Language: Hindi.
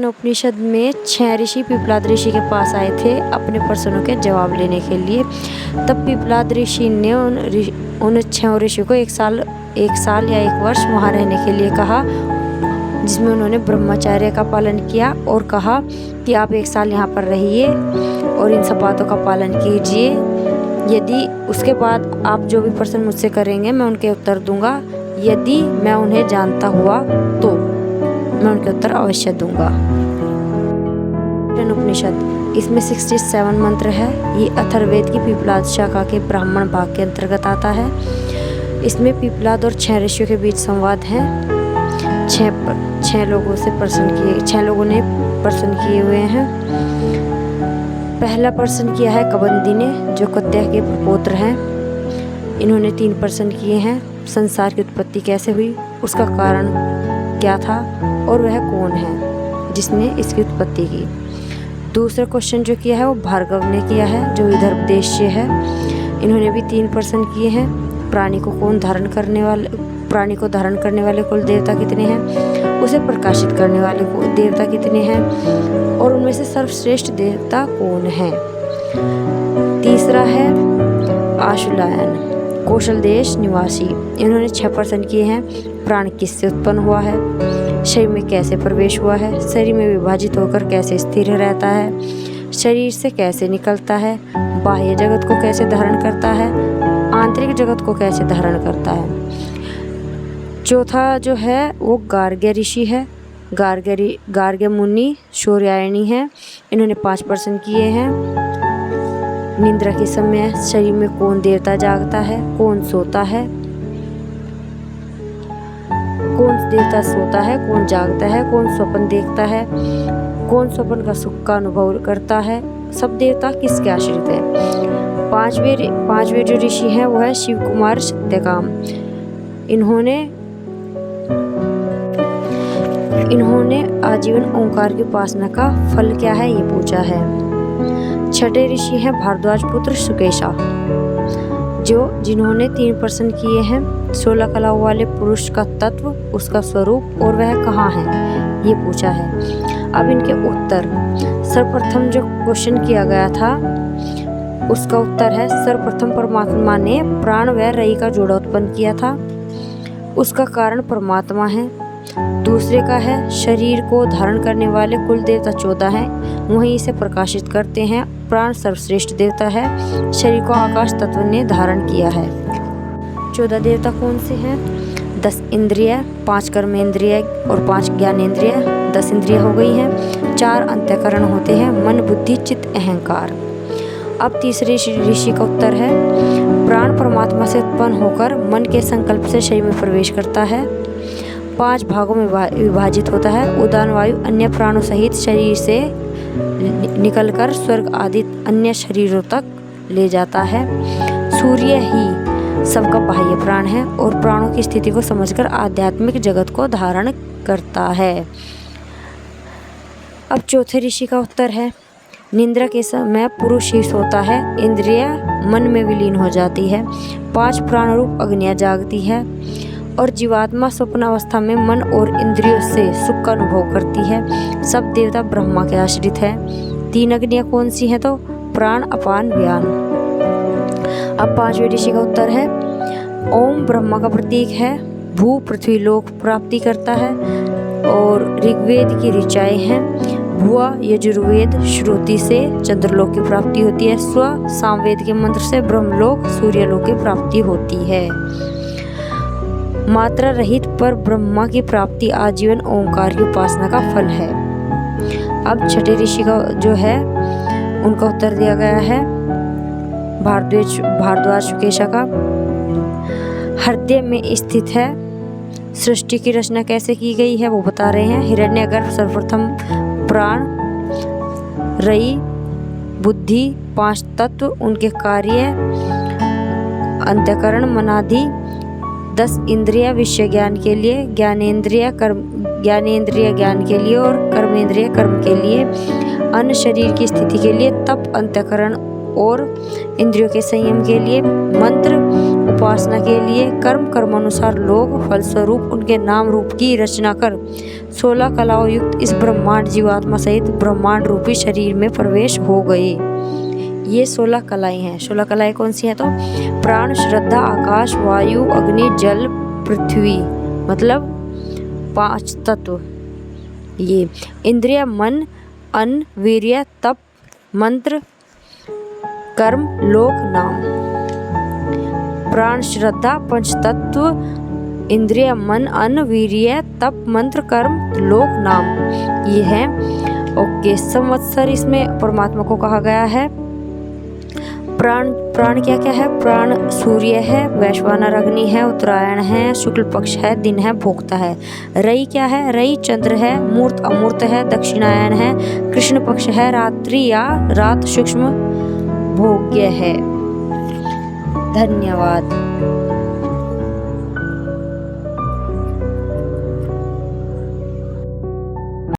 उपनिषद में 6 ऋषि पिप्पलाद ऋषि के पास आए थे अपने प्रश्नों के जवाब लेने के लिए। तब पिप्पलाद ऋषि ने उन 6 ऋषियों को एक साल या 1 वर्ष वहाँ रहने के लिए कहा, जिसमें उन्होंने ब्रह्मचर्य का पालन किया और कहा कि आप 1 साल यहाँ पर रहिए और इन सब बातों का पालन कीजिए। यदि उसके बाद आप जो भी प्रश्न मुझसे करेंगे मैं उनके उत्तर दूंगा, यदि मैं उन्हें जानता हुआ तो मैं उनके उत्तर अवश्य दूंगा। उपनिषद, इसमें 67 मंत्र है। ये अथर्ववेद की पिप्पलाद शाखा के ब्राह्मण भाग के अंतर्गत आता है। इसमें पिप्पलाद और 6 ऋषियों के बीच संवाद है। 6 लोगों ने प्रश्न किए हुए हैं। पहला प्रश्न किया है कबंदी ने, जो कत्याह के पुत्र हैं। इन्होंने 3 प्रश्न किए हैं। संसार की उत्पत्ति कैसे हुई, उसका कारण क्या था और वह कौन है जिसने इसकी उत्पत्ति की। दूसरा क्वेश्चन जो किया है वो भार्गव ने किया है, जो विदर्भ देश से है। इन्होंने भी 3 प्रश्न किए हैं। प्राणी को धारण करने वाले कुल देवता कितने हैं, उसे प्रकाशित करने वाले देवता कितने हैं और उनमें से सर्वश्रेष्ठ देवता कौन है। तीसरा है आशुलायन, कौशल देश निवासी। इन्होंने 6 प्रश्न किए हैं। प्राण किससे उत्पन्न हुआ है, शरीर में कैसे प्रवेश हुआ है, शरीर में विभाजित होकर कैसे स्थिर रहता है, शरीर से कैसे निकलता है, बाह्य जगत को कैसे धारण करता है, आंतरिक जगत को कैसे धारण करता है। चौथा जो है वो गार्ग्य ऋषि है। गार्ग्य मुनि शौर्यायणी है। इन्होंने 5 प्रश्न किए हैं। निद्रा के समय शरीर में कौन देवता जागता है, कौन सोता है, कौन देवता सोता है, कौन जागता है, कौन स्वप्न देखता है, कौन स्वप्न का सुख का अनुभव करता है, सब देवता किसके आश्रित है। पांचवें जो ऋषि हैं वो है शिव कुमार सत्यकाम। इन्होंने आजीवन ओंकार की उपासना का फल क्या है ये पूछा है। 6ठे ऋषि हैं भारद्वाज पुत्र सुकेशा, जिन्होंने 3 प्रश्न किए हैं। 16 कलाओं वाले पुरुष का तत्व, उसका स्वरूप और वह कहाँ है ये पूछा है। अब इनके उत्तर। सर्वप्रथम जो क्वेश्चन किया गया था उसका उत्तर है, सर्वप्रथम परमात्मा ने प्राण व रई का जोड़ा उत्पन्न किया था, उसका कारण परमात्मा है। दूसरे का है, शरीर को धारण करने वाले कुल देवता 14 हैं, वहीं इसे प्रकाशित करते हैं। प्राण सर्वश्रेष्ठ देवता है, शरीर को आकाश तत्व ने धारण किया है। 14 देवता कौन से हैं? 10 इंद्रिय, 5 कर्मेंद्रिय और 5 ज्ञानेंद्रिय, 10 इंद्रिय हो गई हैं। 4 अंतःकरण होते हैं, मन बुद्धि चित्त अहंकार। अब तीसरे ऋषि का उत्तर है, प्राण परमात्मा से उत्पन्न होकर मन के संकल्प से शरीर में प्रवेश करता है, 5 भागों में विभाजित होता है। उदान वायु अन्य प्राणों सहित शरीर से निकलकर स्वर्ग आदि अन्य शरीरों तक ले जाता है। सूर्य ही सबका बाह्य प्राण है और प्राणों की स्थिति को समझकर आध्यात्मिक जगत को धारण करता है। अब चौथे ऋषि का उत्तर है, निद्रा के समय पुरुष ही सोता है, इंद्रिय मन में विलीन हो जाती है, 5 प्राण रूप अग्नियां जागती है और जीवात्मा स्वप्न अवस्था में मन और इंद्रियों से सुख का अनुभव करती है। सब देवता ब्रह्मा के आश्रित है। 3 अग्नियां कौन सी हैं तो प्राण अपान व्यान। अब 5वें ऋषि का उत्तर है, ओम ब्रह्मा का प्रतीक है, भू पृथ्वी लोक प्राप्ति करता है और ऋग्वेद की ऋचाएं हैं। भुआ यजुर्वेद श्रुति से चंद्रलोक की प्राप्ति होती है। स्व सामवेद के मंत्र से ब्रह्मलोक सूर्यलोक की प्राप्ति होती है। मात्रा रहित पर ब्रह्मा की प्राप्ति आजीवन ओंकार की उपासना का फल है। अब 6ठे ऋषि का जो है उनका उत्तर दिया गया है भारद्वाज सुकेशा का। हृदय में स्थित है। सृष्टि की रचना कैसे की गई है वो बता रहे हैं। हिरण्यगर्भ सर्वप्रथम प्राण, रई, बुद्धि, 5 तत्व, उनके कार्य, अंतःकरण, मनादि, 10 इंद्रिय विषय ज्ञान के लिए, ज्ञानेंद्रिय ज्ञान के लिए और कर्मेंद्रिय कर्म के लिए, अन्न शरीर की स्थिति के लिए, तप अंतःकरण और इंद्रियों के संयम के लिए, मंत्र उपासना के लिए कर्मानुसार लोग फलस्वरूप उनके नाम रूप की रचना कर 16 कलाओं युक्त इस ब्रह्मांड जीवात्मा सहित ब्रह्मांड रूपी शरीर में प्रवेश हो गए। ये 16 कलाएं हैं। 16 कलाएं कौन सी हैं? तो प्राण, श्रद्धा, आकाश, वायु, अग्नि, जल, पृथ्वी, मतलब 5 तत्व। ये इंद्रिय, मन, अन्न, वीर्य, तप, मंत्र, कर्म, लोक, नाम। प्राण, श्रद्धा, पंचतत्व, इंद्रिय, मन, अन्न, वीर्य, तप, मंत्र, कर्म, लोक, नाम, ये है। ओके, संवत्सर इसमें परमात्मा को कहा गया है। प्राण क्या क्या है? प्राण सूर्य है, वैश्वानर अग्नि है, उत्तरायण है, शुक्ल पक्ष है, दिन है, भोक्ता है। रई क्या है? रई चंद्र है, मूर्त अमूर्त है, दक्षिणायन है, कृष्ण पक्ष है, रात्रि या रात सूक्ष्म भोग्य है। धन्यवाद।